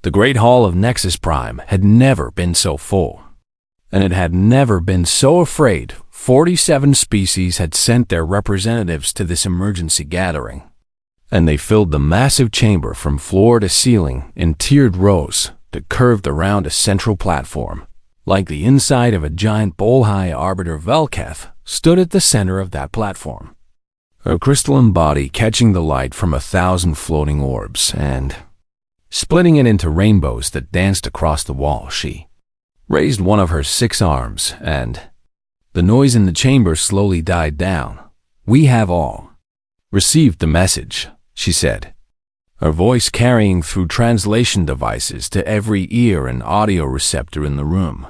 The Great Hall of Nexus Prime had never been so full, and it had never been so afraid. 47 species had sent their representatives to this emergency gathering, and they filled the massive chamber from floor to ceiling in tiered rows that curved around a central platform. Like the inside of a giant bowl-high arbiter, Velketh stood at the center of that platform, her crystalline body catching the light from 1,000 floating orbs and splitting it into rainbows that danced across the wall. She raised one of her 6 arms, and the noise in the chamber slowly died down. "We have all received the message," she said, her voice carrying through translation devices to every ear and audio receptor in the room.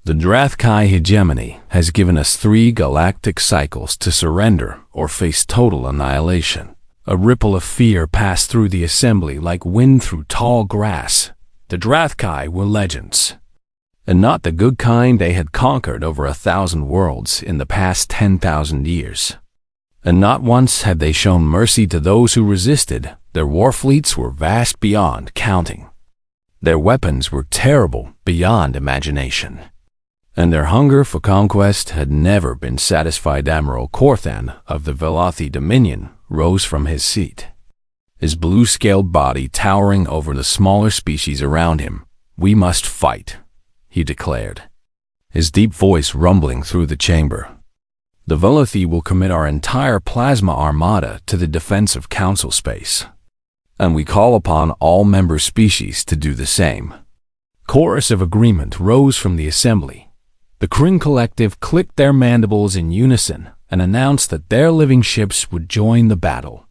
"The Drathkai hegemony has given us 3 galactic cycles to surrender or face total annihilation." A ripple of fear passed through the assembly like wind through tall grass. The Drathkai were legends, and not the good kind. They had conquered over 1,000 worlds in the past 10,000 years. And not once had they shown mercy to those who resisted. Their war fleets were vast beyond counting. Their weapons were terrible beyond imagination, and their hunger for conquest had never been satisfied. Admiral Korthan of the Velothi Dominion rose from his seat, his blue-scaled body towering over the smaller species around him. "We must fight," he declared, his deep voice rumbling through the chamber. "The Velothi will commit our entire plasma armada to the defense of Council space, and we call upon all member species to do the same." Chorus of agreement rose from the assembly. The Kryn Collective clicked their mandibles in unison and announced that their living ships would join the battle.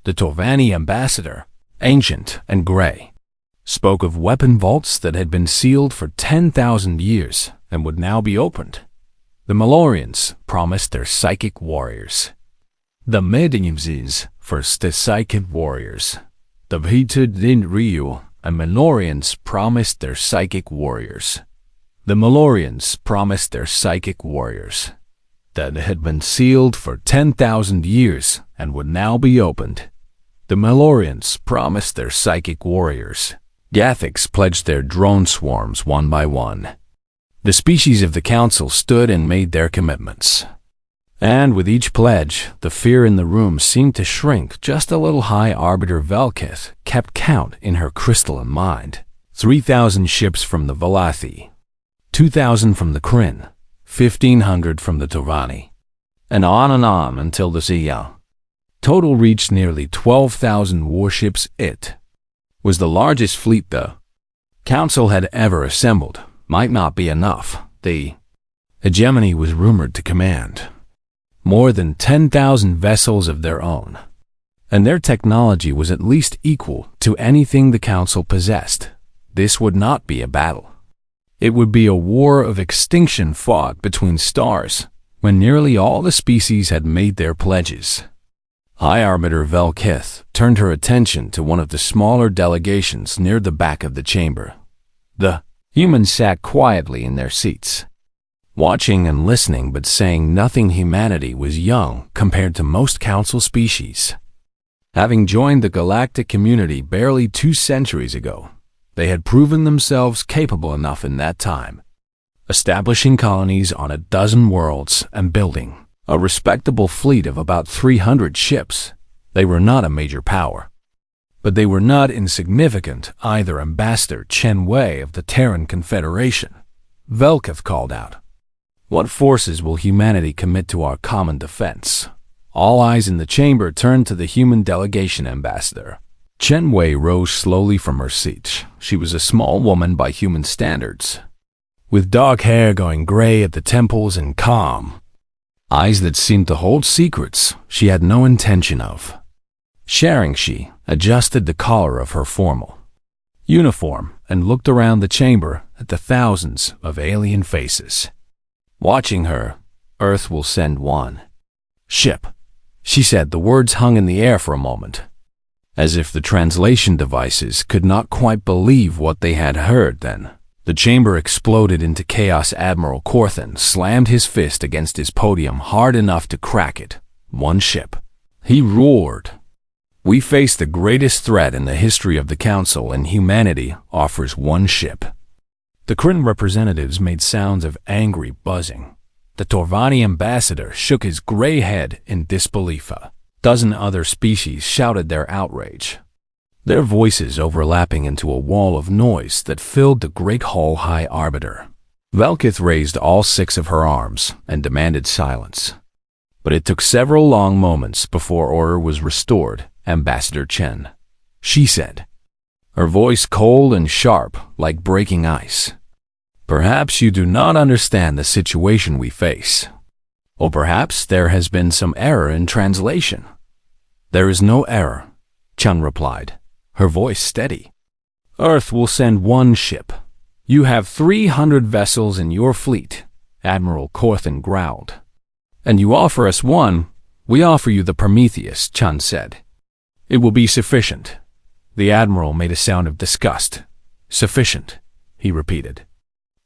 The Torvani ambassador, ancient and gray, spoke of weapon vaults that had been sealed for 10,000 years and would now be opened. The Malorians promised their psychic warriors. The Medinimzis first the psychic warriors. The Vitud Din Ryu and Malorians promised their psychic warriors. The Malorians promised their psychic warriors that had been sealed for 10,000 years and would now be opened. The Malorians promised their psychic warriors. Gathics pledged their drone swarms one by one. The species of the Council stood and made their commitments. And with each pledge, the fear in the room seemed to shrink just a little. High Arbiter Velketh kept count in her crystalline mind. 3,000 ships from the Velothi, 2,000 from the Kryn, 1,500 from the Torvani, and on until the Zia. Total reached nearly 12,000 warships. It was the largest fleet the Council had ever assembled. Might not be enough. The hegemony was rumored to command more than 10,000 vessels of their own, and their technology was at least equal to anything the Council possessed. This would not be a battle. It would be a war of extinction fought between stars when nearly all the species had made their pledges. High Arbiter Velketh turned her attention to one of the smaller delegations near the back of the chamber. The humans sat quietly in their seats, watching and listening but saying nothing. Humanity was young compared to most Council species. Having joined the galactic community barely 2 centuries ago, they had proven themselves capable enough in that time, establishing colonies on 12 worlds and building a respectable fleet of about 300 ships. They were not a major power, but they were not insignificant either. Ambassador Chen Wei of the Terran Confederation, Velketh called out, "What forces will humanity commit to our common defense?" All eyes in the chamber turned to the human delegation ambassador. Chen Wei rose slowly from her seat. She was a small woman by human standards, with dark hair going gray at the temples and calm eyes that seemed to hold secrets she had no intention of sharing. She adjusted the collar of her formal uniform and looked around the chamber at the thousands of alien faces. Watching her, Earth will send one ship, she said. The words hung in the air for a moment, as if the translation devices could not quite believe what they had heard. Then the chamber exploded into chaos. Admiral Korthan slammed his fist against his podium hard enough to crack it. "One ship," he roared. We face the greatest threat in the history of the Council, and humanity offers one ship." The Kryn representatives made sounds of angry buzzing. The Torvani ambassador shook his gray head in disbelief. A dozen other species shouted their outrage, their voices overlapping into a wall of noise that filled the great hall. High Arbiter Velkith raised all 6 of her arms and demanded silence. But it took several long moments before order was restored. "Ambassador Chen," she said, her voice cold and sharp like breaking ice. "Perhaps you do not understand the situation we face. Or perhaps there has been some error in translation." "There is no error," Chen replied, her voice steady. "Earth will send one ship. You have 300 vessels in your fleet," Admiral Corthan growled. "And you offer us one. We offer you the Prometheus," Chen said. "It will be sufficient." The Admiral made a sound of disgust. "Sufficient," he repeated.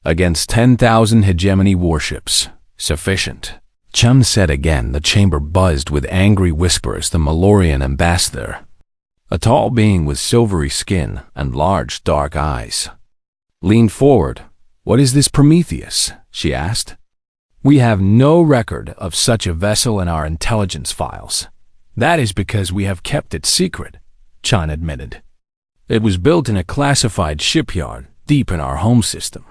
"Against 10,000 hegemony warships. Sufficient." Chen said again. The chamber buzzed with angry whispers. The Malorian ambassador, a tall being with silvery skin and large dark eyes, leaned forward. "What is this Prometheus?" she asked. "We have no record of such a vessel in our intelligence files." "That is because we have kept it secret," Chen admitted. "It was built in a classified shipyard deep in our home system,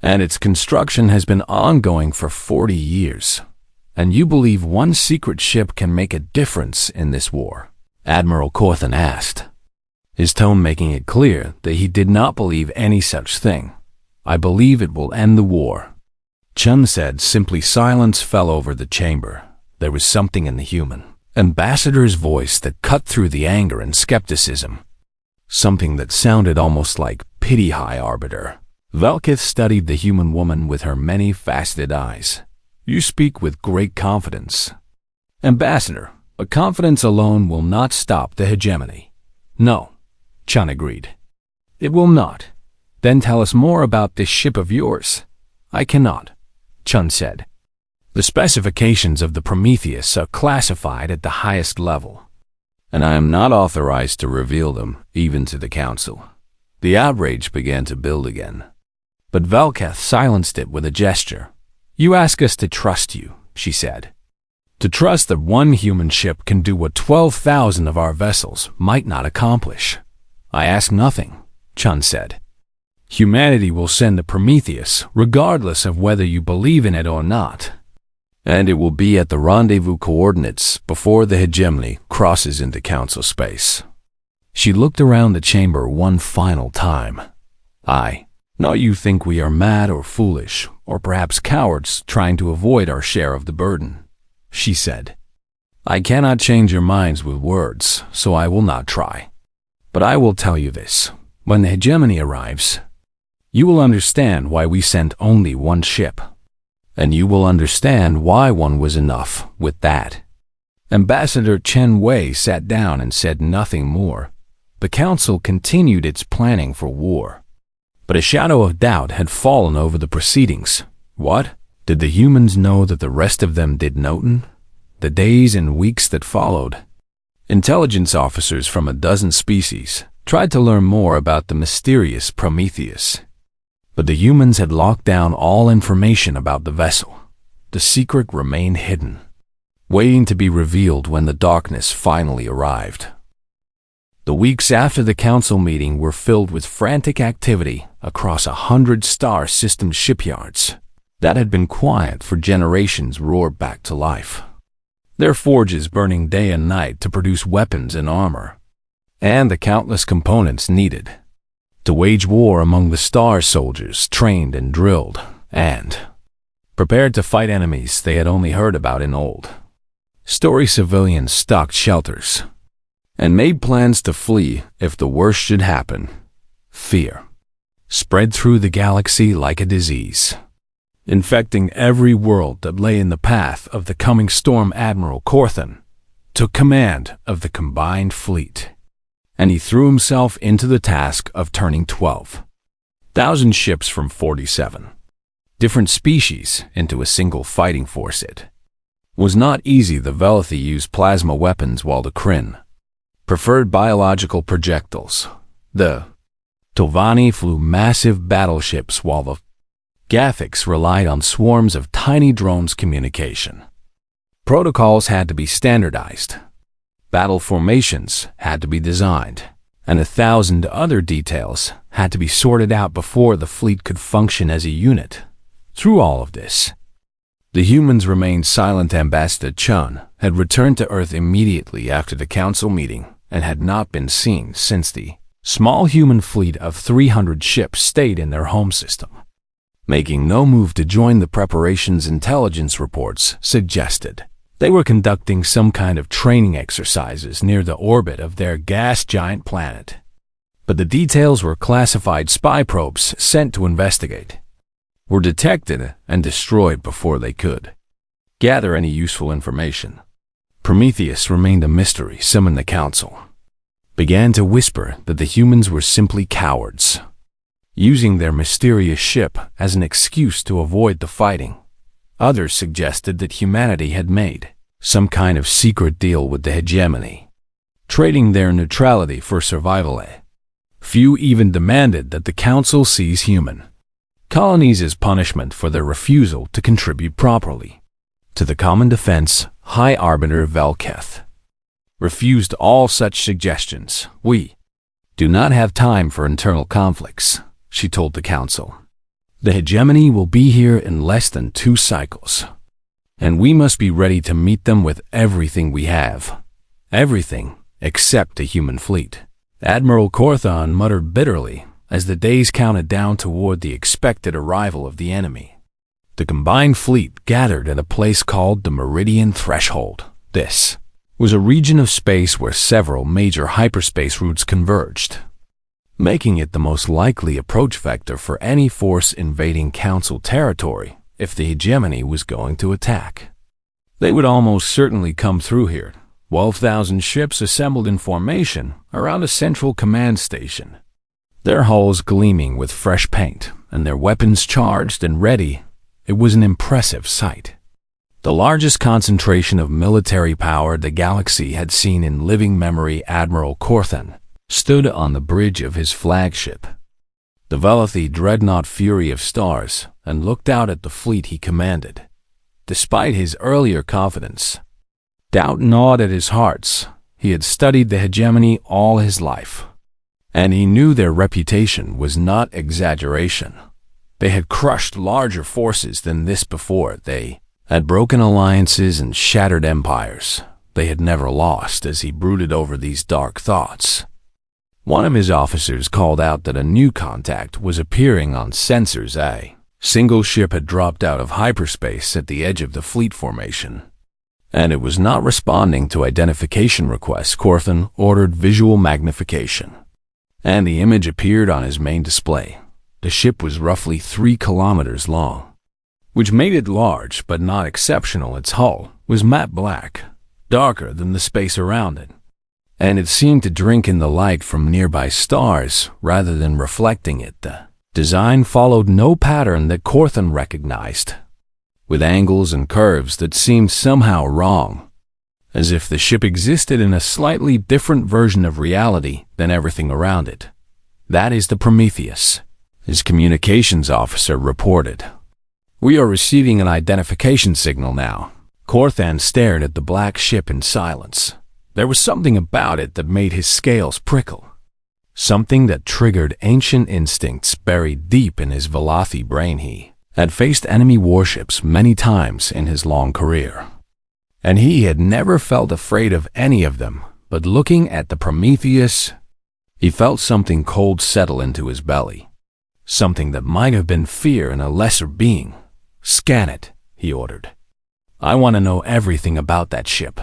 and its construction has been ongoing for 40 years. And you believe one secret ship can make a difference in this war?" Admiral Corthan asked, his tone making it clear that he did not believe any such thing. "I believe it will end the war," Chen said simply. Silence fell over the chamber. There was something in the human ambassador's voice that cut through the anger and skepticism. Something that sounded almost like pity. "High Arbiter." Velkith studied the human woman with her many-faceted eyes. "You speak with great confidence." "Ambassador, but confidence alone will not stop the hegemony." "No," Chen agreed. "It will not." "Then tell us more about this ship of yours." "I cannot," Chen said. "The specifications of the Prometheus are classified at the highest level, and I am not authorized to reveal them, even to the Council." The outrage began to build again, but Velkith silenced it with a gesture. "You ask us to trust you," she said. "To trust that one human ship can do what 12,000 of our vessels might not accomplish." "I ask nothing," Chen said. "Humanity will send the Prometheus, regardless of whether you believe in it or not. And it will be at the rendezvous coordinates before the hegemony crosses into Council space." She looked around the chamber one final time. "I know you think we are mad or foolish, or perhaps cowards trying to avoid our share of the burden," she said. "I cannot change your minds with words, so I will not try. But I will tell you this. When the hegemony arrives, you will understand why we sent only one ship. And you will understand why one was enough with that." Ambassador Chen Wei sat down and said nothing more. The Council continued its planning for war. But a shadow of doubt had fallen over the proceedings. What? Did the humans know that the rest of them did noten? The days and weeks that followed, intelligence officers from a dozen species tried to learn more about the mysterious Prometheus. But the humans had locked down all information about the vessel. The secret remained hidden, waiting to be revealed when the darkness finally arrived. The weeks after the Council meeting were filled with frantic activity across 100 star system shipyards that had been quiet for generations roared back to life, their forges burning day and night to produce weapons and armor, and the countless components needed to wage war among the star soldiers trained and drilled and prepared to fight enemies they had only heard about in old story. Civilians stocked shelters and made plans to flee if the worst should happen. Fear spread through the galaxy like a disease, infecting every world that lay in the path of the coming storm. Admiral Corthan took command of the combined fleet, and he threw himself into the task of turning 12,000 ships from 47 different species into a single fighting force. It was not easy. The Velethi used plasma weapons while the Kryn preferred biological projectiles. The Tovani flew massive battleships while the Gathics relied on swarms of tiny drones communication. Protocols had to be standardized. Battle formations had to be designed, and 1,000 other details had to be sorted out before the fleet could function as a unit. Through all of this, the humans remained silent. Ambassador Chun had returned to Earth immediately after the council meeting and had not been seen since the small human fleet of 300 ships stayed in their home system. Making no move to join the preparations, intelligence reports suggested they were conducting some kind of training exercises near the orbit of their gas giant planet. But the details were classified. Spy probes sent to investigate were detected and destroyed before they could gather any useful information. Prometheus remained a mystery. Some in the council began to whisper that the humans were simply cowards, using their mysterious ship as an excuse to avoid the fighting. Others suggested that humanity had made some kind of secret deal with the hegemony, trading their neutrality for survival. Few even demanded that the council seize human colonies as punishment for their refusal to contribute properly to the common defense. High Arbiter Velketh refused all such suggestions. "We do not have time for internal conflicts," she told the council. "The hegemony will be here in less than 2 cycles, and we must be ready to meet them with everything we have. Everything except a human fleet." Admiral Corthon muttered bitterly as the days counted down toward the expected arrival of the enemy. The combined fleet gathered at a place called the Meridian Threshold. This was a region of space where several major hyperspace routes converged, making it the most likely approach vector for any force invading Council territory if the hegemony was going to attack. They would almost certainly come through here. 12,000 ships assembled in formation around a central command station, their hulls gleaming with fresh paint and their weapons charged and ready. It was an impressive sight. The largest concentration of military power the galaxy had seen in living memory. Admiral Corthon stood on the bridge of his flagship, the Velothi dreadnought Fury of Stars, and looked out at the fleet he commanded. Despite his earlier confidence, doubt gnawed at his heart. He had studied the hegemony all his life, and he knew their reputation was not exaggeration. They had crushed larger forces than this before. They had broken alliances and shattered empires. They had never lost. As he brooded over these dark thoughts, one of his officers called out that a new contact was appearing on sensors. A single ship had dropped out of hyperspace at the edge of the fleet formation, and it was not responding to identification requests. Corthon ordered visual magnification, and the image appeared on his main display. The ship was roughly 3 kilometers long, which made it large but not exceptional. Its hull was matte black, darker than the space around it, and it seemed to drink in the light from nearby stars rather than reflecting it. The design followed no pattern that Corthon recognized, with angles and curves that seemed somehow wrong, as if the ship existed in a slightly different version of reality than everything around it. "That is the Prometheus," his communications officer reported. "We are receiving an identification signal now." Corthon stared at the black ship in silence. There was something about it that made his scales prickle, something that triggered ancient instincts buried deep in his Velothi brain. He had faced enemy warships many times in his long career, and he had never felt afraid of any of them. But looking at the Prometheus, he felt something cold settle into his belly, something that might have been fear in a lesser being. "Scan it," he ordered. "I want to know everything about that ship."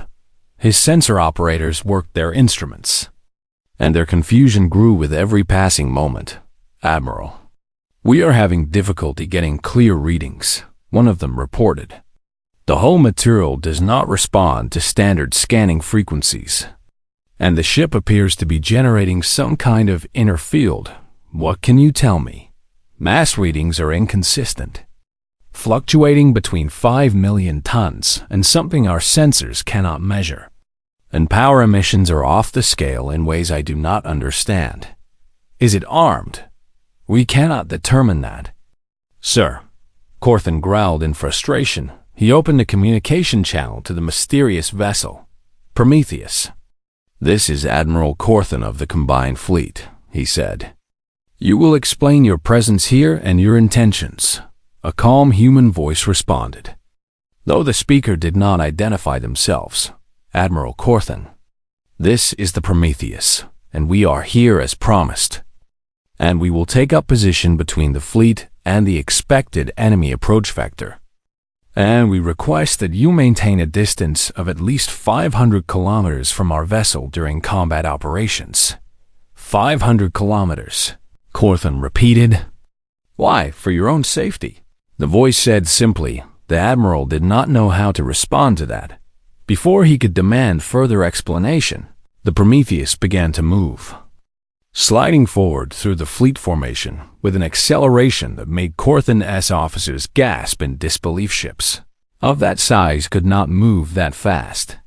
His sensor operators worked their instruments, and their confusion grew with every passing moment. "Admiral, we are having difficulty getting clear readings," one of them reported. "The hull material does not respond to standard scanning frequencies, and the ship appears to be generating some kind of inner field." "What can you tell me?" "Mass readings are inconsistent, fluctuating between 5 million tons and something our sensors cannot measure. and power emissions are off the scale in ways I do not understand. Is it armed? We cannot determine that. Sir, Corthan growled in frustration. He opened a communication channel to the mysterious vessel, Prometheus. This is Admiral Corthan of the Combined Fleet, he said. You will explain your presence here and your intentions. A calm human voice responded. Though the speaker did not identify themselves, Admiral Corthan. This is the Prometheus, and we are here as promised. And we will take up position between the fleet and the expected enemy approach vector. And we request that you maintain a distance of at least 500 kilometers from our vessel during combat operations. 500 kilometers, Corthan repeated. Why, for your own safety. The voice said simply. The Admiral did not know how to respond to that. Before he could demand further explanation, the Prometheus began to move, sliding forward through the fleet formation with an acceleration that made Corthan's officers gasp in disbelief. Ships of that size could not move that fast,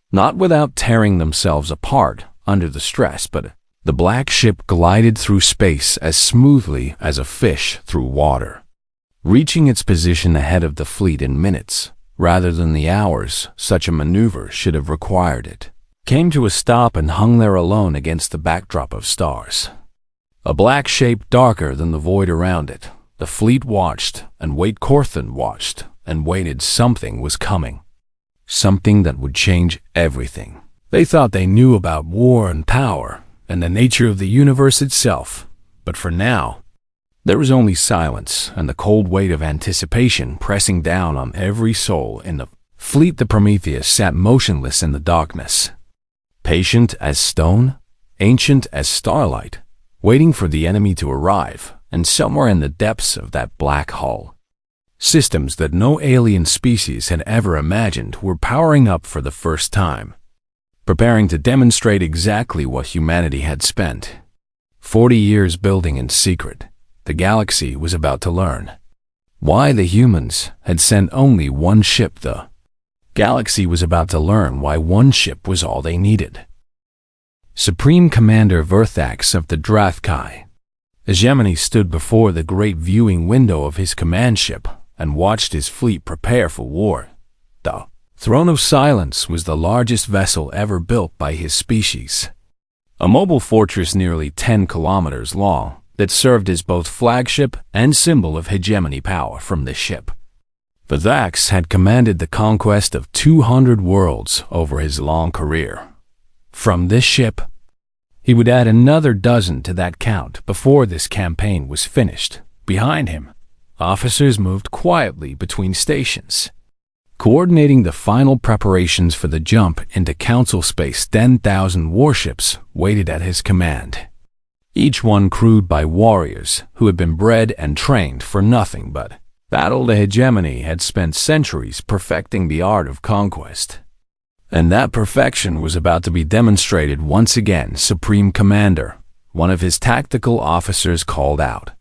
not without tearing themselves apart under the stress, but the black ship glided through space as smoothly as a fish through water, reaching its position ahead of the fleet in minutes, rather than the hours such a maneuver should have required. It came to a stop and hung there alone against the backdrop of stars. A black shape darker than the void around it. The fleet watched, and Corthan watched, and waited. Something was coming. Something that would change everything. They thought they knew about war and power, and the nature of the universe itself. But for now, there was only silence and the cold weight of anticipation pressing down on every soul in the fleet. The Prometheus sat motionless in the darkness, patient as stone, ancient as starlight, waiting for the enemy to arrive, and somewhere in the depths of that black hull, systems that no alien species had ever imagined were powering up for the first time, preparing to demonstrate exactly what humanity had spent 40 years building in secret. The galaxy was about to learn why the humans had sent only one ship. The galaxy was about to learn why one ship was all they needed. Supreme Commander Verthax of the Drathkai, Hegemony stood before the great viewing window of his command ship and watched his fleet prepare for war. The Throne of Silence was the largest vessel ever built by his species, a mobile fortress nearly 10 kilometers long, that served as both flagship and symbol of hegemony power. From this ship, Verthax had commanded the conquest of 200 worlds over his long career. From this ship, he would add another dozen to that count before this campaign was finished. Behind him, officers moved quietly between stations, coordinating the final preparations for the jump into Council space. 10,000 warships waited at his command, each one crewed by warriors who had been bred and trained for nothing but battle. The hegemony had spent centuries perfecting the art of conquest, and that perfection was about to be demonstrated once again. Supreme Commander, one of his tactical officers, called out,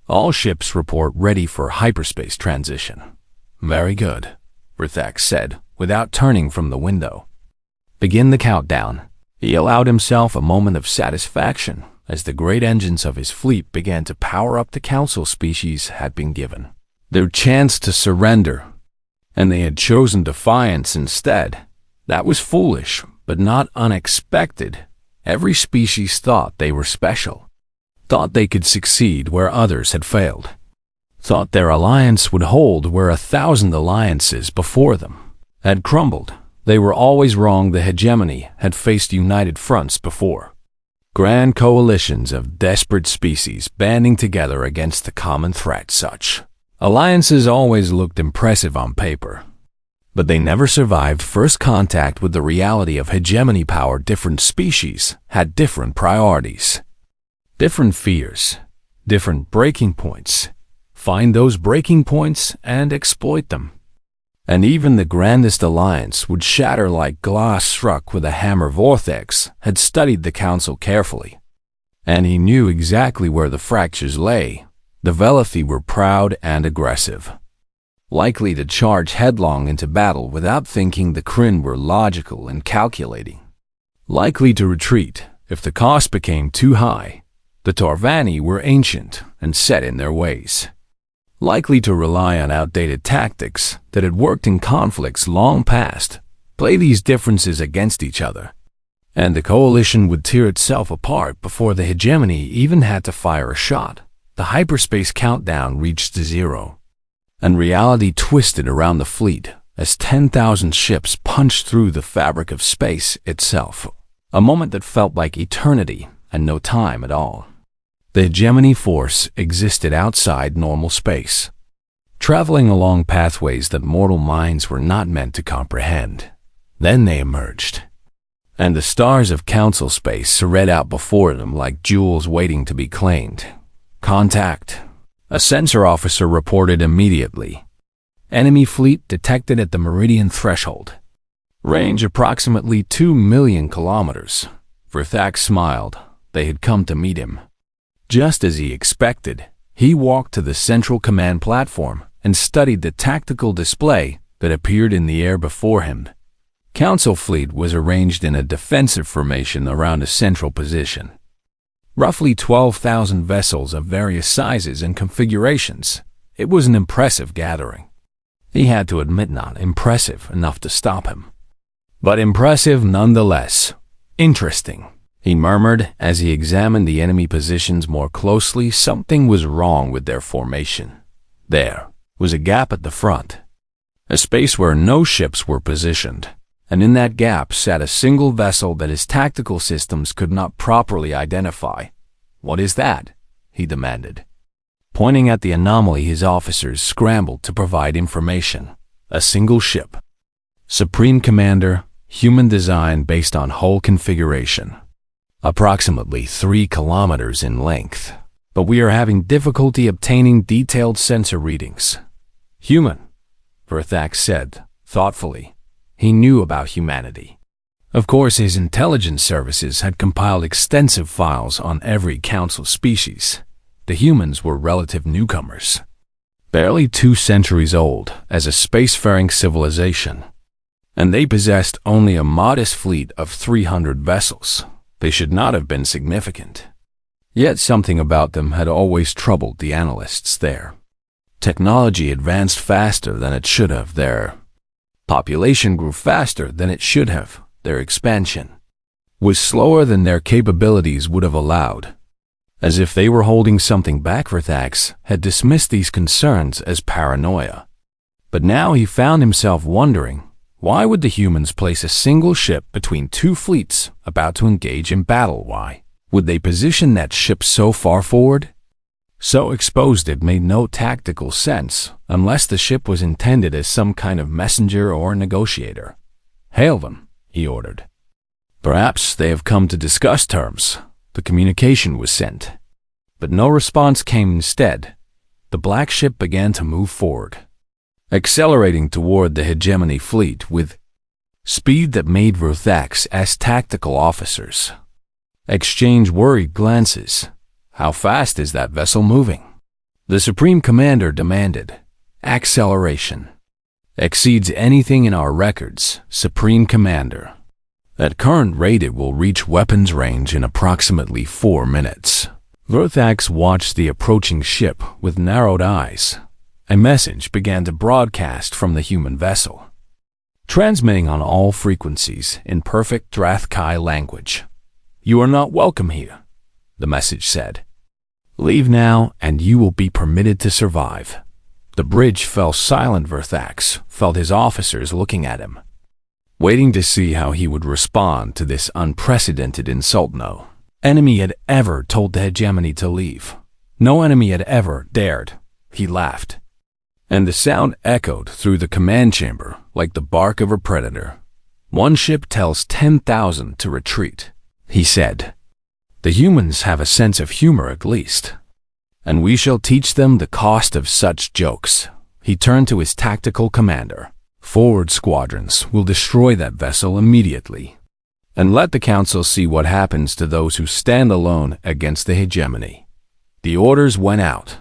"All ships report ready for hyperspace transition." "Very good," Verthax said, without turning from the window. "Begin the countdown." He allowed himself a moment of satisfaction as the great engines of his fleet began to power up. The Council species had been given their chance to surrender, and they had chosen defiance instead. That was foolish, but not unexpected. Every species thought they were special, thought they could succeed where others had failed, thought their alliance would hold where 1,000 alliances before them had crumbled. They were always wrong. The hegemony had faced united fronts before, grand coalitions of desperate species banding together against the common threat. Such alliances always looked impressive on paper, but they never survived first contact with the reality of hegemony power. Different species had different priorities, different fears, different breaking points. Find those breaking points and exploit them. And even the grandest alliance would shatter like glass struck with a hammer. Verthax had studied the Council carefully, and he knew exactly where the fractures lay. The Velathi were proud and aggressive. likely to charge headlong into battle without thinking the Kryn were logical and calculating, likely to retreat if the cost became too high. The Torvani were ancient and set in their ways, likely to rely on outdated tactics that had worked in conflicts long past, play these differences against each other, and the coalition would tear itself apart before the hegemony even had to fire a shot. The hyperspace countdown reached zero, and reality twisted around the fleet as 10,000 ships punched through the fabric of space itself, a moment that felt like eternity and no time at all. The hegemony force existed outside normal space, traveling along pathways that mortal minds were not meant to comprehend. Then they emerged, and the stars of council space spread out before them like jewels waiting to be claimed. Contact, a sensor officer reported immediately. Enemy fleet detected at the meridian threshold. Range approximately 2 million kilometers. Verthax smiled. They had come to meet him. Just as he expected, he walked to the central command platform and studied the tactical display that appeared in the air before him. Council fleet was arranged in a defensive formation around a central position. Roughly 12,000 vessels of various sizes and configurations. It was an impressive gathering. He had to admit not impressive enough to stop him, but impressive nonetheless. Interesting, he murmured as he examined the enemy positions more closely. Something was wrong with their formation. There was a gap at the front, a space where no ships were positioned, and in that gap sat a single vessel that his tactical systems could not properly identify. "What is that?" he demanded. Pointing at the anomaly, his officers scrambled to provide information. A single ship. Supreme Commander, human design based on hull configuration. Approximately 3 kilometers in length, but we are having difficulty obtaining detailed sensor readings. Human, Verthax said, thoughtfully. He knew about humanity. Of course, his intelligence services had compiled extensive files on every council species. The humans were relative newcomers, barely 2 centuries old as a spacefaring civilization, and they possessed only a modest fleet of 300 vessels. They should not have been significant. Yet something about them had always troubled the analysts there. Technology advanced faster than it should have. Their population grew faster than it should have. Their expansion was slower than their capabilities would have allowed. As if they were holding something back, Verthax had dismissed these concerns as paranoia. But now he found himself wondering, why would the humans place a single ship between 2 fleets about to engage in battle? Why would they position that ship so far forward? So exposed it made no tactical sense unless the ship was intended as some kind of messenger or negotiator. "Hail them," he ordered. "Perhaps they have come to discuss terms." The communication was sent, but no response came. Instead, the black ship began to move forward, accelerating toward the hegemony fleet with speed that made Verthax's tactical officers exchange worried glances. "How fast is that vessel moving?" The Supreme Commander demanded. "Acceleration exceeds anything in our records, Supreme Commander. At current rate it will reach weapons range in approximately 4 minutes." Verthax watched the approaching ship with narrowed eyes. A message began to broadcast from the human vessel, transmitting on all frequencies in perfect Drathkai language. "You are not welcome here," the message said. "Leave now and you will be permitted to survive." The bridge fell silent. Verthax felt his officers looking at him, waiting to see how he would respond to this unprecedented insult. No enemy had ever told the hegemony to leave. No enemy had ever dared. He laughed, and the sound echoed through the command chamber like the bark of a predator. "One ship tells 10,000 to retreat," he said. "The humans have a sense of humor at least, and we shall teach them the cost of such jokes." He turned to his tactical commander. "Forward squadrons will destroy that vessel immediately, and let the council see what happens to those who stand alone against the hegemony." The orders went out,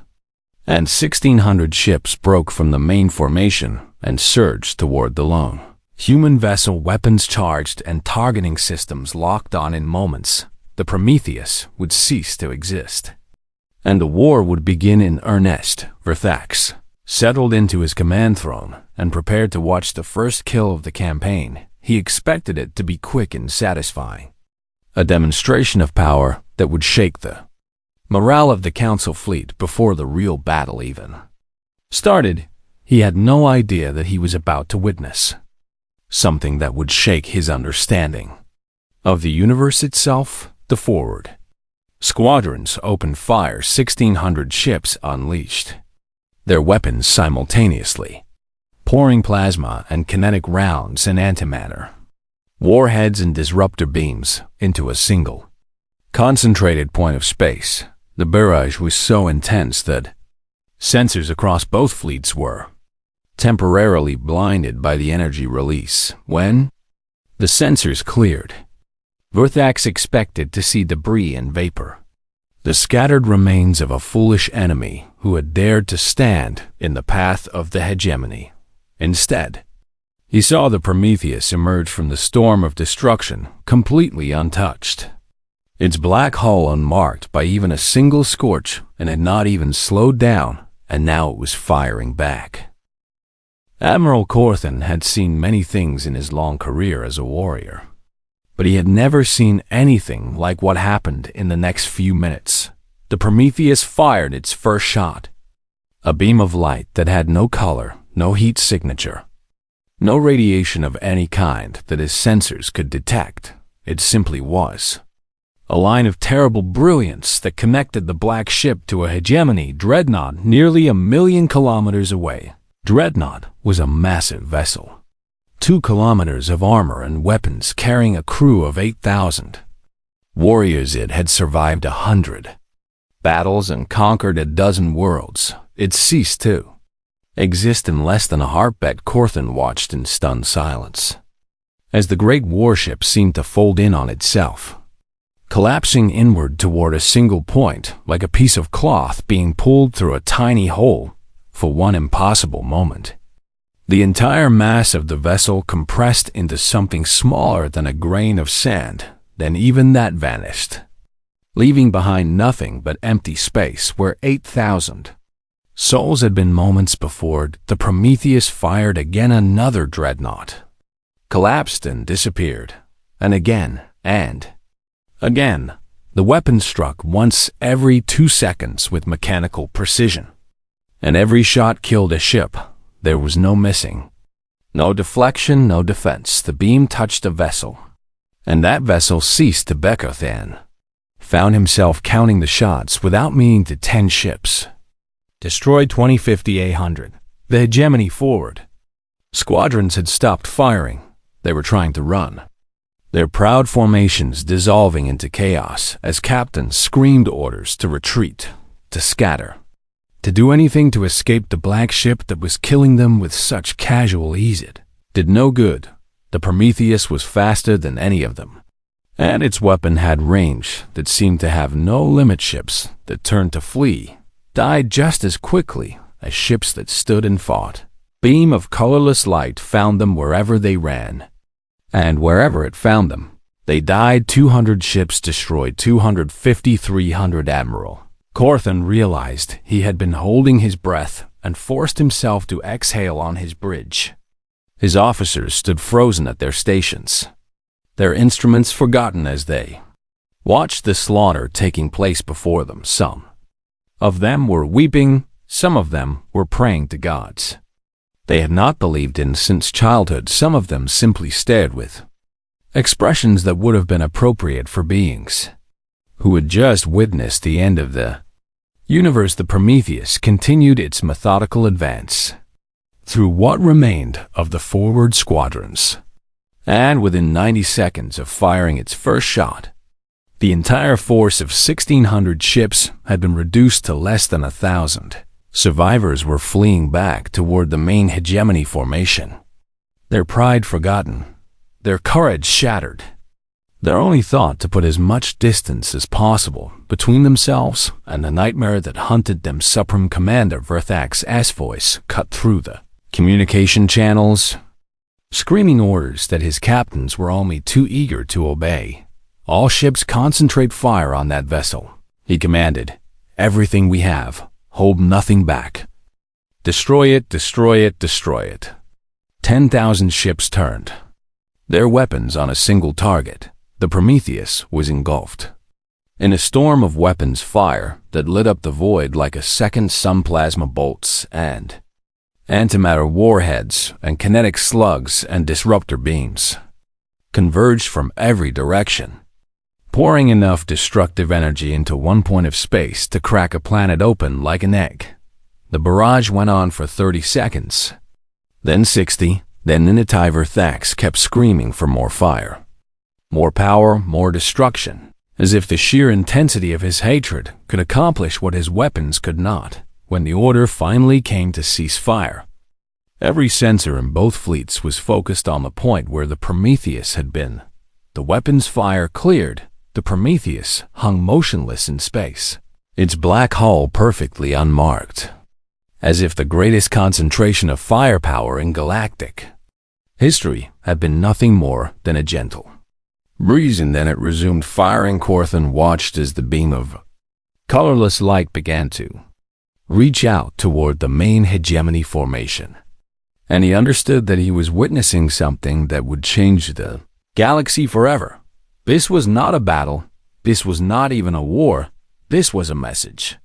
and 1,600 ships broke from the main formation and surged toward the lone human vessel. Weapons charged and targeting systems locked on. In moments, the Prometheus would cease to exist, and the war would begin in earnest. Verthax settled into his command throne and prepared to watch the first kill of the campaign. He expected it to be quick and satisfying, a demonstration of power that would shake the morale of the Council fleet before the real battle even started. He had no idea that he was about to witness something that would shake his understanding of the universe itself. The forward squadrons opened fire. 1,600 ships unleashed their weapons simultaneously, pouring plasma and kinetic rounds and antimatter, warheads and disruptor beams into a single concentrated point of space. The barrage was so intense that sensors across both fleets were temporarily blinded by the energy release. When the sensors cleared, Verthax expected to see debris and vapor, the scattered remains of a foolish enemy who had dared to stand in the path of the hegemony. Instead, he saw the Prometheus emerge from the storm of destruction completely untouched, its black hull unmarked by even a single scorch, and had not even slowed down, and now it was firing back. Admiral Corthan had seen many things in his long career as a warrior, but he had never seen anything like what happened in the next few minutes. The Prometheus fired its first shot, a beam of light that had no color, no heat signature, no radiation of any kind that his sensors could detect. It simply was a line of terrible brilliance that connected the black ship to a hegemony dreadnought nearly 1,000,000 kilometers away. Dreadnought was a massive vessel, 2 kilometers of armor and weapons, carrying a crew of 8,000 warriors. It had survived 100 battles and conquered a dozen worlds. It ceased to exist in less than a heartbeat. Corthan watched in stunned silence as the great warship seemed to fold in on itself, collapsing inward toward a single point, like a piece of cloth being pulled through a tiny hole. For one impossible moment, the entire mass of the vessel compressed into something smaller than a grain of sand. Then even that vanished, leaving behind nothing but empty space where 8,000 souls had been. Moments before, the Prometheus fired again. Another dreadnought collapsed and disappeared, and again, and again. The weapon struck once every 2 seconds with mechanical precision, and every shot killed a ship. There was no missing, no deflection, no defense. The beam touched a vessel, and that vessel ceased to beckon. Then found himself counting the shots without meaning to 10 ships destroyed, 20, 50, 100. The hegemony forward squadrons had stopped firing. They were trying to run, their proud formations dissolving into chaos as captains screamed orders to retreat, to scatter, to do anything to escape the black ship that was killing them with such casual ease. It did no good. The Prometheus was faster than any of them, and its weapon had range that seemed to have no limit. Ships that turned to flee died just as quickly as ships that stood and fought. Beam of colorless light found them wherever they ran, and wherever it found them, they died. 200 ships destroyed, 250, 300. Admiral Corthan realized he had been holding his breath and forced himself to exhale on his bridge. His officers stood frozen at their stations, their instruments forgotten as they watched the slaughter taking place before them. Some of them were weeping, some of them were praying to gods they had not believed in since childhood. Some of them simply stared with expressions that would have been appropriate for beings who had just witnessed the end of the universe. The Prometheus continued its methodical advance through what remained of the forward squadrons, and within 90 seconds of firing its first shot, the entire force of 1,600 ships had been reduced to less than 1,000. Survivors were fleeing back toward the main hegemony formation, their pride forgotten, their courage shattered. Their only thought to put as much distance as possible between themselves and the nightmare that hunted them. Supreme Commander Verthak's voice cut through the communication channels, screaming orders that his captains were only too eager to obey. All ships concentrate fire on that vessel, he commanded. Everything we have, hold nothing back. Destroy it, destroy it, destroy it. 10,000 ships turned their weapons on a single target. The Prometheus was engulfed in a storm of weapons fire that lit up the void like a second sun. Plasma bolts and antimatter warheads and kinetic slugs and disruptor beams converged from every direction, pouring enough destructive energy into one point of space to crack a planet open like an egg. The barrage went on for 30 seconds, then 60, then Ninitai Verthax kept screaming for more fire. More power, more destruction, as if the sheer intensity of his hatred could accomplish what his weapons could not. When the order finally came to cease fire, every sensor in both fleets was focused on the point where the Prometheus had been. The weapons fire cleared. The Prometheus hung motionless in space, its black hull perfectly unmarked, as if the greatest concentration of firepower in galactic history had been nothing more than a gentle breeze. And then it resumed firing. Corthan watched as the beam of colorless light began to reach out toward the main hegemony formation, and he understood that he was witnessing something that would change the galaxy forever. This was not a battle. This was not even a war. This was a message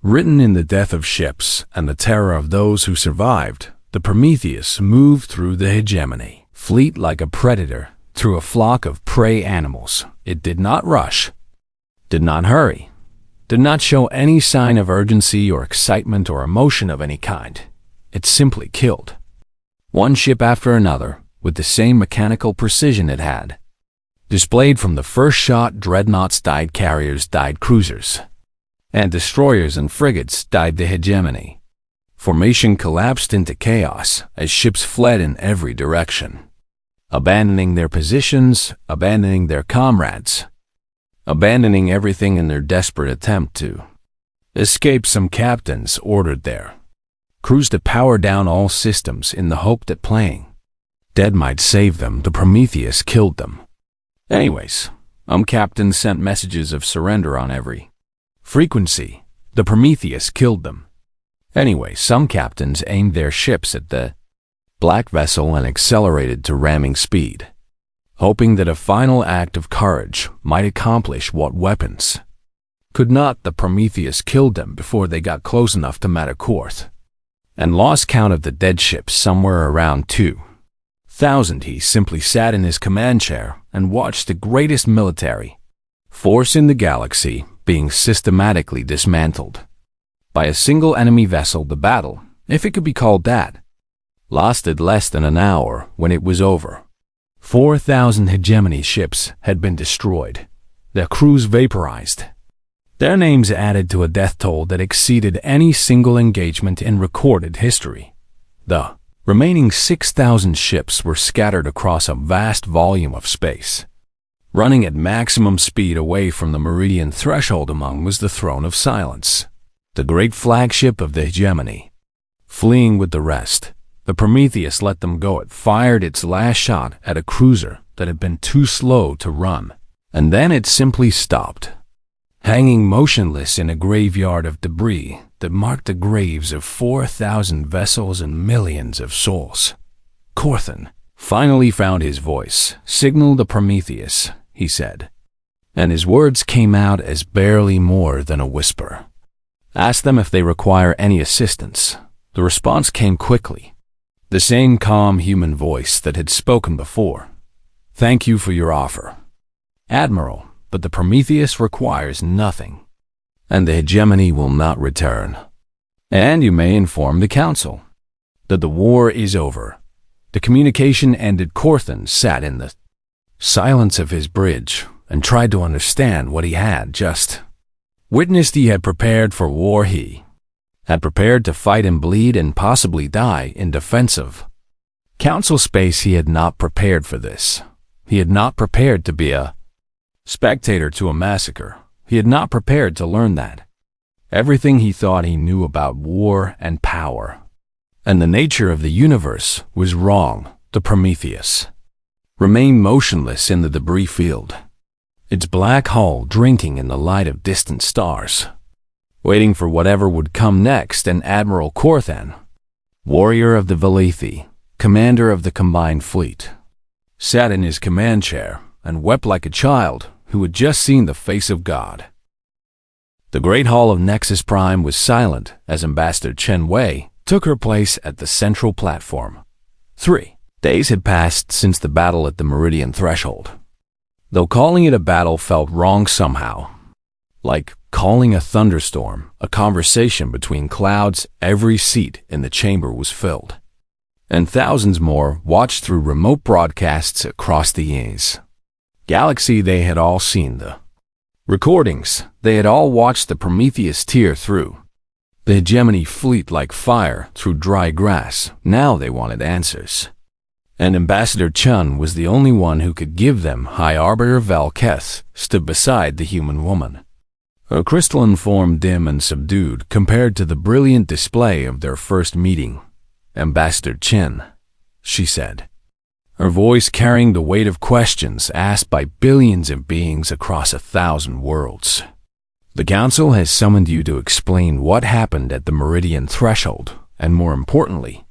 written in the death of ships and the terror of those who survived. The Prometheus moved through the hegemony fleet like a predator through a flock of prey animals. It did not rush, did not hurry, did not show any sign of urgency or excitement or emotion of any kind. It simply killed one ship after another with the same mechanical precision it had displayed from the first shot. Dreadnoughts died, carriers died, cruisers and destroyers and frigates died. The hegemony formation collapsed into chaos as ships fled in every direction, abandoning their positions, abandoning their comrades, abandoning everything in their desperate attempt to escape. Some captains ordered their crews to power down all systems in the hope that playing dead might save them. The Prometheus killed them. Anyways, captains sent messages of surrender on every frequency. The Prometheus killed them. Anyway, some captains aimed their ships at the black vessel and accelerated to ramming speed, hoping that a final act of courage might accomplish what weapons could not. The Prometheus killed them before they got close enough to Mattercourt, and lost count of the dead ships, somewhere around 2,000. He simply sat in his command chair and watched the greatest military force in the galaxy being systematically dismantled by a single enemy vessel. The battle, if it could be called that, lasted less than an hour. When it was over, 4,000 hegemony ships had been destroyed, their crews vaporized, their names added to a death toll that exceeded any single engagement in recorded history. The remaining 6,000 ships were scattered across a vast volume of space, running at maximum speed away from the meridian threshold. Among was the Throne of Silence, the great flagship of the hegemony. Fleeing with the rest, the Prometheus let them go. It fired its last shot at a cruiser that had been too slow to run, and then it simply stopped, hanging motionless in a graveyard of debris that marked the graves of 4,000 vessels and millions of souls. Corthan finally found his voice. "Signal the Prometheus," he said, and his words came out as barely more than a whisper. "Ask them if they require any assistance." The response came quickly, the same calm human voice that had spoken before. "Thank you for your offer, Admiral, but the Prometheus requires nothing, and the hegemony will not return. And you may inform the Council that the war is over." The communication ended. Corthan sat in the silence of his bridge and tried to understand what he had just witnessed. He had prepared for war. He had prepared to fight and bleed and possibly die in defense of Council space. He had not prepared for this. He had not prepared to be a Spectator to a massacre, he had not prepared to learn that. Everything he thought he knew about war and power, and the nature of the universe, was wrong. The Prometheus remained motionless in the debris field, its black hull drinking in the light of distant stars, waiting for whatever would come next. And Admiral Corthan, warrior of the Valithi, commander of the combined fleet, sat in his command chair and wept like a child who had just seen the face of God. The great hall of Nexus Prime was silent as Ambassador Chen Wei took her place at the central platform. 3 days had passed since the battle at the Meridian Threshold. Though calling it a battle felt wrong somehow, like calling a thunderstorm a conversation between clouds, every seat in the chamber was filled, and thousands more watched through remote broadcasts across the galaxy. They had all seen the recordings. They had all watched the Prometheus tear through the hegemony fleet like fire through dry grass. Now they wanted answers. And Ambassador Chun was the only one who could give them. High Arbiter Valketh stood beside the human woman, her crystalline form dim and subdued compared to the brilliant display of their first meeting. Ambassador Chen, she said, her voice carrying the weight of questions asked by billions of beings across 1,000 worlds. The Council has summoned you to explain what happened at the Meridian Threshold, and more importantly,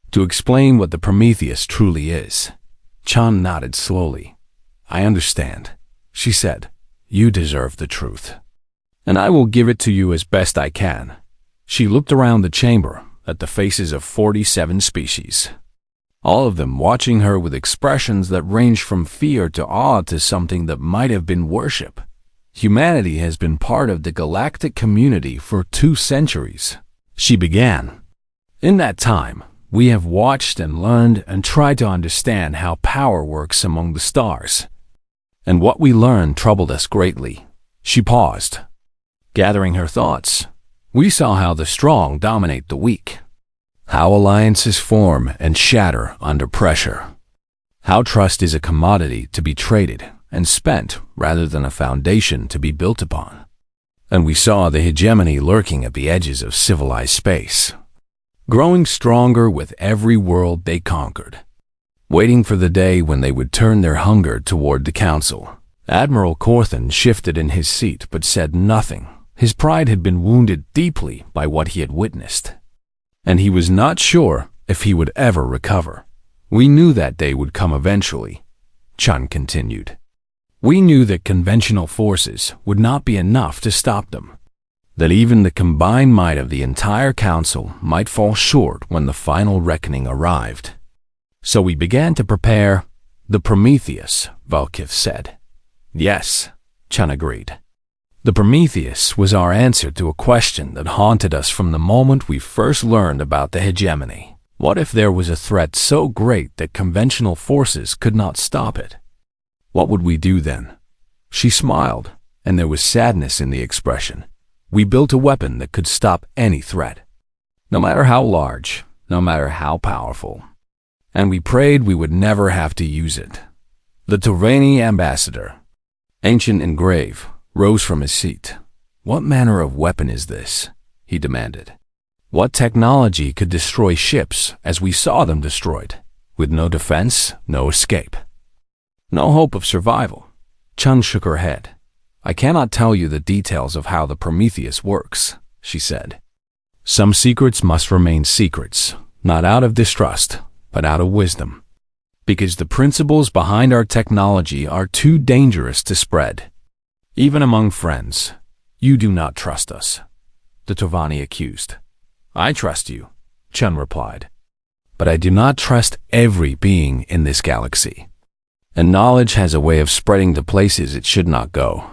to explain what the Prometheus truly is. Chan nodded slowly. I understand, she said. You deserve the truth, and I will give it to you as best I can. She looked around the chamber at the faces of 47 species, all of them watching her with expressions that ranged from fear to awe to something that might have been worship. Humanity has been part of the galactic community for 2 centuries, she began. In that time, we have watched and learned and tried to understand how power works among the stars. And what we learned troubled us greatly. She paused, gathering her thoughts. We saw how the strong dominate the weak, how alliances form and shatter under pressure, how trust is a commodity to be traded and spent rather than a foundation to be built upon. And we saw the hegemony lurking at the edges of civilized space, growing stronger with every world they conquered, waiting for the day when they would turn their hunger toward the Council. Admiral Corthan shifted in his seat but said nothing. His pride had been wounded deeply by what he had witnessed, and he was not sure if he would ever recover. We knew that day would come eventually, Chun continued. We knew that conventional forces would not be enough to stop them, that even the combined might of the entire Council might fall short when the final reckoning arrived. So we began to prepare. The Prometheus, Valkith said. Yes, Chun agreed. The Prometheus was our answer to a question that haunted us from the moment we first learned about the hegemony. What if there was a threat so great that conventional forces could not stop it? What would we do then? She smiled, and there was sadness in the expression. We built a weapon that could stop any threat, no matter how large, no matter how powerful. And we prayed we would never have to use it. The Tovani ambassador, ancient and grave, rose from his seat. What manner of weapon is this? He demanded. What technology could destroy ships as we saw them destroyed, with no defense, no escape, no hope of survival? Chun shook her head. I cannot tell you the details of how the Prometheus works, she said. Some secrets must remain secrets, not out of distrust, but out of wisdom. Because the principles behind our technology are too dangerous to spread. Even among friends, you do not trust us, the Tovani accused. I trust you, Chun replied. But I do not trust every being in this galaxy. And knowledge has a way of spreading to places it should not go.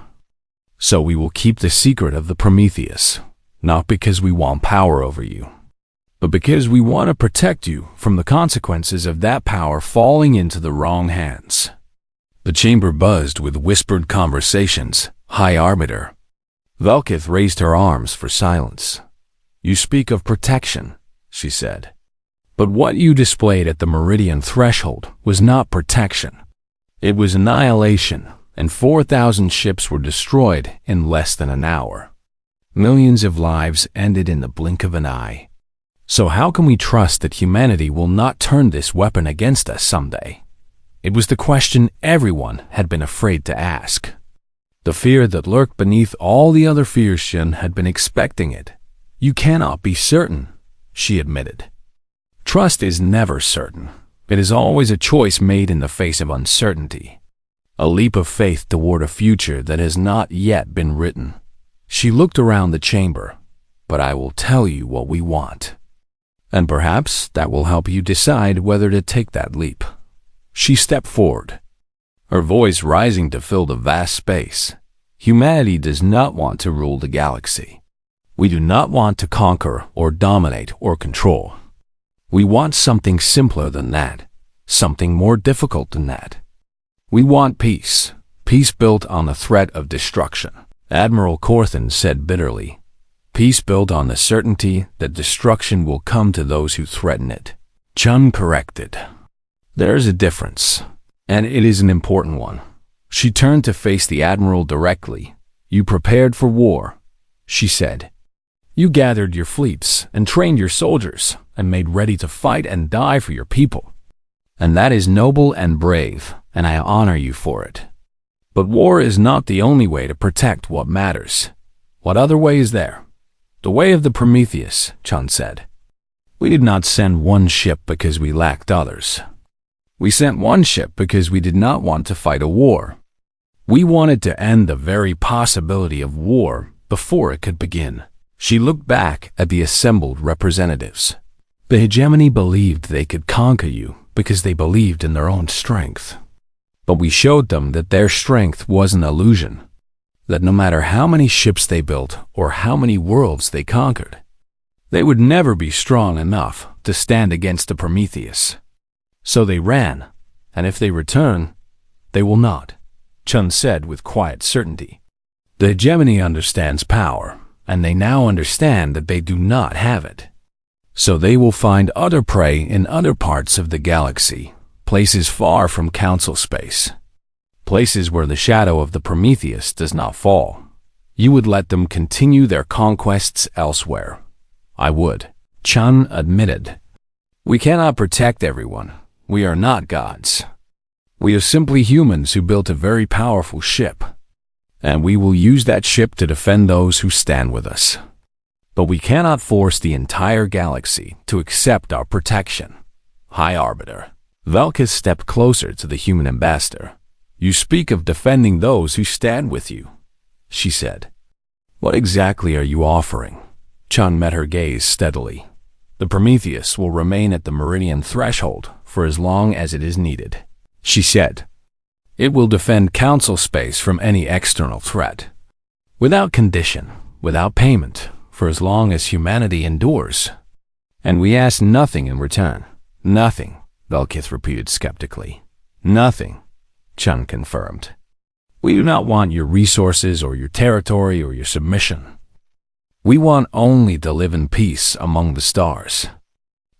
So we will keep the secret of the Prometheus, not because we want power over you, but because we want to protect you from the consequences of that power falling into the wrong hands. The chamber buzzed with whispered conversations. High Arbiter. Valkith raised her arms for silence. You speak of protection, she said. But what you displayed at the Meridian Threshold was not protection. It was annihilation, and 4,000 ships were destroyed in less than an hour. Millions of lives ended in the blink of an eye. So how can we trust that humanity will not turn this weapon against us someday? It was the question everyone had been afraid to ask. The fear that lurked beneath all the other fears. Shin had been expecting it. You cannot be certain, she admitted. Trust is never certain. It is always a choice made in the face of uncertainty. A leap of faith toward a future that has not yet been written. She looked around the chamber. But I will tell you what we want. And perhaps that will help you decide whether to take that leap. She stepped forward, her voice rising to fill the vast space. Humanity does not want to rule the galaxy. We do not want to conquer or dominate or control. We want something simpler than that, something more difficult than that. We want peace, peace built on the threat of destruction. Admiral Corthan said bitterly. Peace built on the certainty that destruction will come to those who threaten it. Chun corrected. There is a difference, and it is an important one. She turned to face the Admiral directly. You prepared for war, she said. You gathered your fleets and trained your soldiers and made ready to fight and die for your people. And that is noble and brave, and I honor you for it. But war is not the only way to protect what matters. What other way is there? The way of the Prometheus, Chun said. We did not send one ship because we lacked others. We sent one ship because we did not want to fight a war. We wanted to end the very possibility of war before it could begin. She looked back at the assembled representatives. The hegemony believed they could conquer you because they believed in their own strength. But we showed them that their strength was an illusion. That no matter how many ships they built or how many worlds they conquered, they would never be strong enough to stand against the Prometheus. So they ran, and if they return, they will not, Chun said with quiet certainty. The hegemony understands power, and they now understand that they do not have it. So they will find other prey in other parts of the galaxy, places far from council space. Places where the shadow of the Prometheus does not fall. You would let them continue their conquests elsewhere. I would, Chun admitted. We cannot protect everyone. We are not gods. We are simply humans who built a very powerful ship. And we will use that ship to defend those who stand with us. But we cannot force the entire galaxy to accept our protection. High Arbiter. Velkis stepped closer to the human ambassador. You speak of defending those who stand with you, she said. What exactly are you offering? Chun met her gaze steadily. The Prometheus will remain at the meridian threshold for as long as it is needed, she said. It will defend council space from any external threat. Without condition, without payment, for as long as humanity endures. And we ask nothing in return. Nothing, Velkith repeated skeptically. Nothing, Chun confirmed. We do not want your resources or your territory or your submission. We want only to live in peace among the stars.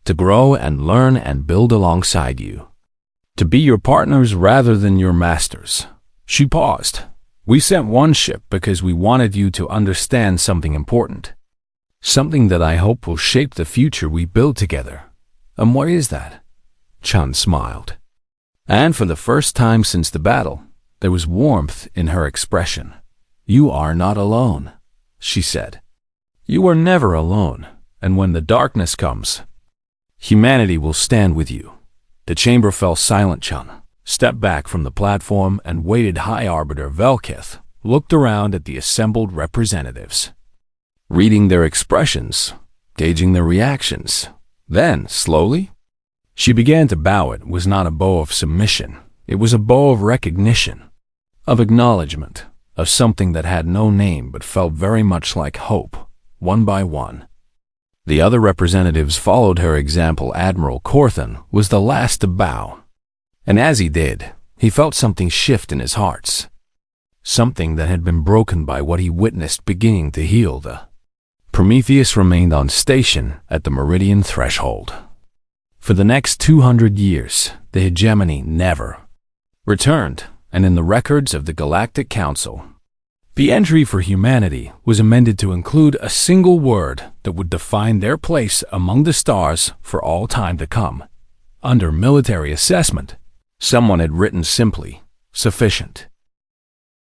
To grow and learn and build alongside you. To be your partners rather than your masters. She paused. We sent one ship because we wanted you to understand something important. Something that I hope will shape the future we build together. And what is that? Chun smiled. And for the first time since the battle, there was warmth in her expression. You are not alone, she said. You are never alone, and when the darkness comes, humanity will stand with you. The chamber fell silent. Chun stepped back from the platform and waited. High Arbiter Velkith looked around at the assembled representatives, reading their expressions, gauging their reactions. Then, slowly, she began to bow. It was not a bow of submission. It was a bow of recognition, of acknowledgement, of something that had no name but felt very much like hope, one by one. The other representatives followed her example. Admiral Corthan was the last to bow. And as he did, he felt something shift in his heart. Something that had been broken by what he witnessed beginning to heal. The Prometheus remained on station at the meridian threshold. For the next 200 years, the hegemony never returned, and in the records of the Galactic Council. The entry for humanity was amended to include a single word that would define their place among the stars for all time to come. Under military assessment, someone had written simply, "sufficient."